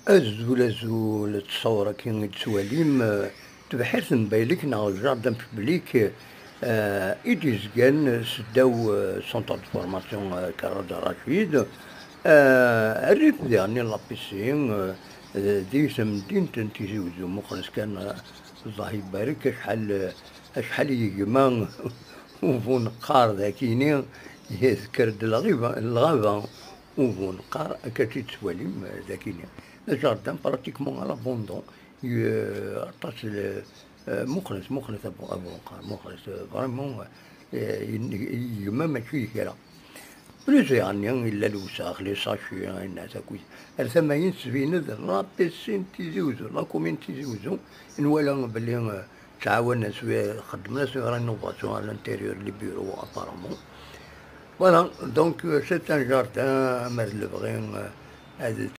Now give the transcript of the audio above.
أزول أزول تصور كي تسواليم تبحث نبايلك نا الجاردن بوبليك إيديز كان سداو سونتر دو فورماسيون كرادة رشيد الريف يعني لابيسين دي سمدين تنتيزي وزو مخلص كان الله يبارك شحال يجمع وفون قار ذاكيني يذكر الغابة وفون قار كتي تسواليم ذاكيني الجاردن براتيكمون على بوندون عطاس مخلص أبو قار مخلص فريمون يما ماشي كرا بلوز يعني إلا الوساخ لي ساشي الناس كويس الثمانين سفينة رابيسين تيزيوزو لا كومين تيزيوزو نوالا بلي تعاوننا سوا خدمنا سوا رينوفاسيون على الانتيريور لي بيرو ابارامون فوالا دونك سيت ان جاردان مال بغي هذا